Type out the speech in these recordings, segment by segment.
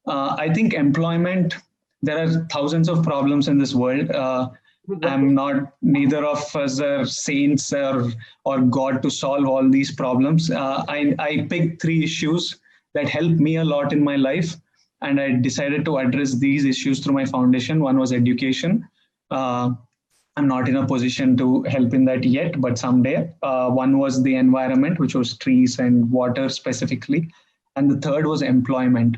I think employment, there are thousands of problems in this world. I'm not, neither of us are saints or God to solve all these problems. I picked three issues that helped me a lot in my life, and I decided to address these issues through my foundation. One was education. Uh, I'm not in a position to help in that yet, but someday. One was the environment, which was trees and water specifically. And the third was employment.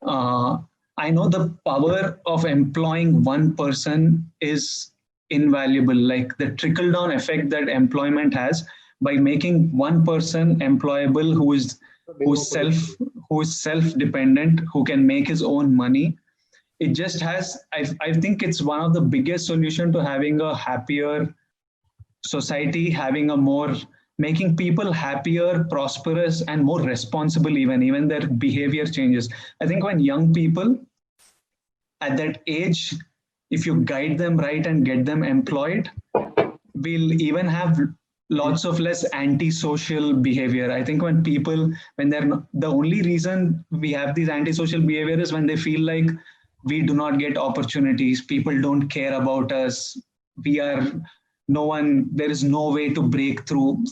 uh, I know the power of employing one person is invaluable. Like the trickle down effect that employment has by making one person employable who's self who's self dependent, who can make his own money. It just has. I think it's one of the biggest solution to having a happier society, having a more, making people happier, prosperous, and more responsible. Even their behavior changes. I think when young people at that age, if you guide them right and get them employed, we'll even have lots of less antisocial behavior. I think when people, when they're not, the only reason we have these antisocial behavior is when they feel like we do not get opportunities, people don't care about us, we are, no one, there is no way to break through.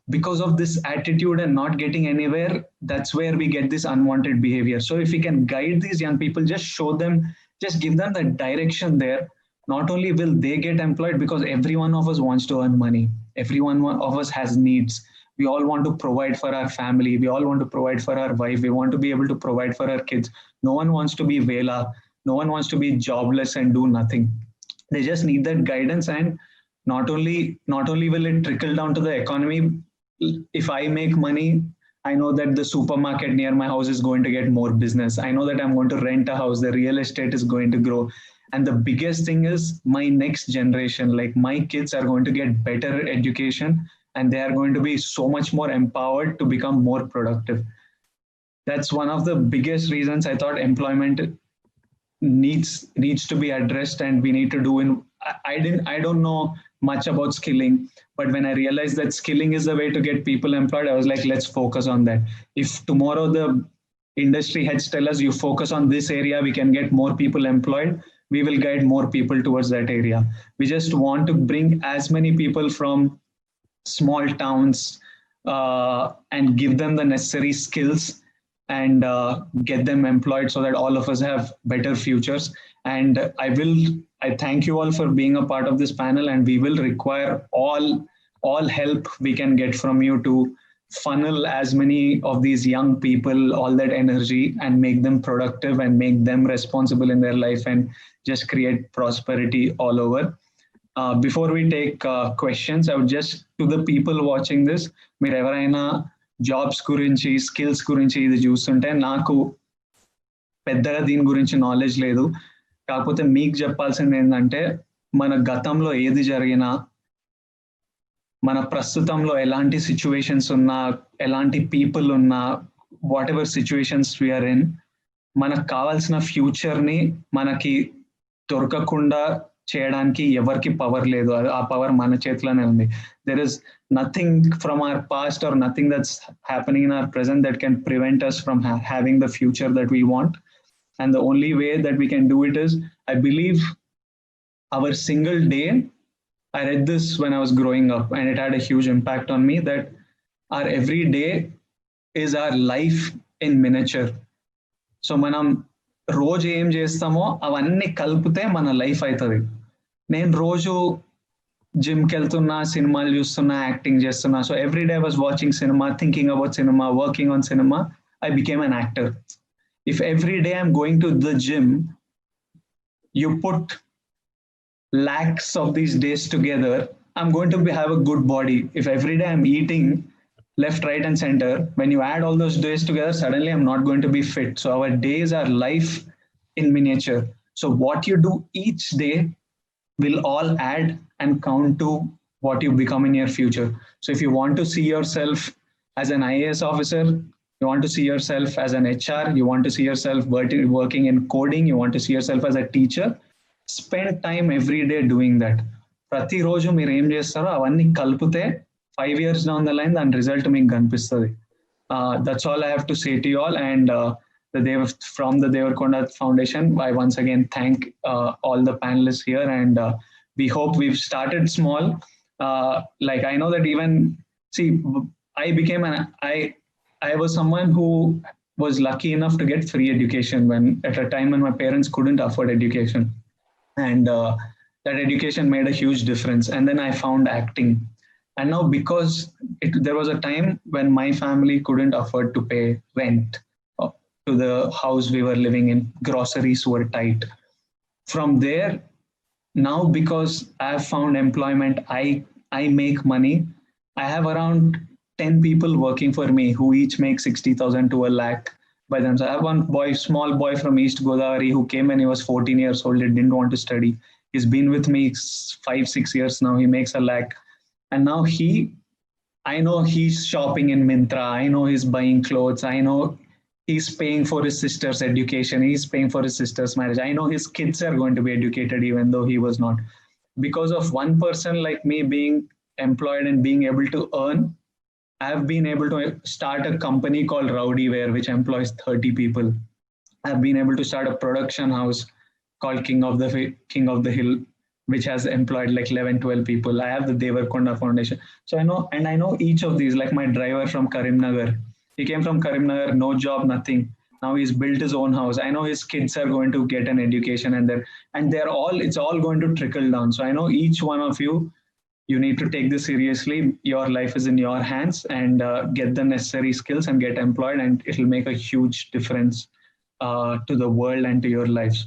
Because of this attitude and not getting anywhere, that's where we get this unwanted behavior. So if we can guide these young people, just show them, just give them the direction there, not only will they get employed, because every one of us wants to earn money, every one of us has needs, we all want to provide for our family, we all want to provide for our wife, we want to be able to provide for our kids. No one wants to be vela, no one wants to be jobless and do nothing. They just need that guidance. And not only will it trickle down to the economy, if I make money, I know that the supermarket near my house is going to get more business. I know that I'm going to rent a house, the real estate is going to grow. And the biggest thing is my next generation, like my kids are going to get better education, and they are going to be so much more empowered to become more productive. That's one of the biggest reasons I thought employment needs to be addressed, and we need to do in. I don't know much about skilling, but when I realized that skilling is the way to get people employed, I was like, let's focus on that. If tomorrow the industry heads tell us you focus on this area, we can get more people employed, we will guide more people towards that area. We just want to bring as many people from small towns, and give them the necessary skills, and get them employed so that all of us have better futures. And I thank you all for being a part of this panel, and we will require all help we can get from you to funnel as many of these young people, all that energy, and make them productive and make them responsible in their life, and just create prosperity all over. Before we take questions, I would just, to the people watching this, మీరు ఎవరైనా jobs గురించి, skills గురించి ఇది చూస్తుంటే, నాకు పెద్దగా దీని గురించి నాలెడ్జ్ లేదు, కాకపోతే మీకు చెప్పాల్సింది ఏంటంటే, మన గతంలో ఏది జరిగినా, మన ప్రస్తుతంలో ఎలాంటి సిచ్యువేషన్స్ ఉన్నా, ఎలాంటి పీపుల్ ఉన్నా, whatever situations we are in, మనకు కావాల్సిన ఫ్యూచర్ని మనకి దొరకకుండా చేయడానికి ఎవరికి పవర్ లేదు. ఆ పవర్ మన చేతిలోనే ఉంది. There is nothing from our past or nothing that's happening in our present that can prevent us from having the future that we want. And the only way that we can do it is, I believe, our single day. I read this when I was growing up, and it had a huge impact on me, that our every day is our life in miniature. So మనం రోజు ఏం చేస్తామో అవన్నీ కలిపితే మన life అవుతుంది. నేను రోజు జిమ్కి వెళ్తున్నా, సినిమాలు చూస్తున్నా, యాక్టింగ్ చేస్తున్నా. So every day I was watching cinema, thinking about cinema, working on cinema, I became an actor. If every day I'm going to the gym, you put lakhs of these days together, I'm going to have a good body. If every day I'm eating left, right, and center, when you add all those days together, suddenly I'm not going to be fit. So our days are life in miniature. So what you do each day will all add and count to what you become in your future. So if you want to see yourself as an IAS officer, you want to see yourself as an HR, you want to see yourself working in coding, you want to see yourself as a teacher, spend time every day doing that. ప్రతిరోజు మీరు ఏం చేస్తారో అవన్నీ కలిపితే 5 years down the line దాని result మీకు కనిపిస్తుంది. That's all I have to say to you all. And from the Devarkonda Foundation. I once again thank all the panelists here, and we hope we've started small. Like I know that even see, I became an I was someone who was lucky enough to get free education when at a time when my parents couldn't afford education, and that education made a huge difference. And then I found acting, and now because there was a time when my family couldn't afford to pay rent to the house we were living in, groceries were tight. From there, now because I have found employment, I make money. I have around 10 people working for me who each make 60,000 to a lakh by themselves. I have one boy, small boy from East Godavari, who came when he was 14 years old. He didn't want to study. He's been with me 5 6 years now. He makes a lakh, and now I know he's shopping in Mintra. I know he's buying clothes. I know he's paying for his sister's education. He's paying for his sister's marriage. I know his kids are going to be educated even though he was not. Because of one person like me being employed and being able to earn, I've been able to start a company called Rowdywear, which employs 30 people. I've been able to start a production house called King of the Hill, which has employed like 11, 12 people. I have the Devarkonda Foundation. So I know each of these, like my driver from Karimnagar. He came from Karimnagar, no job, nothing. Now he's built his own house. I know his kids are going to get an education, it's all going to trickle down. So I know each one of you need to take this seriously. Your life is in your hands, and get the necessary skills and get employed, and it'll make a huge difference to the world and to your lives.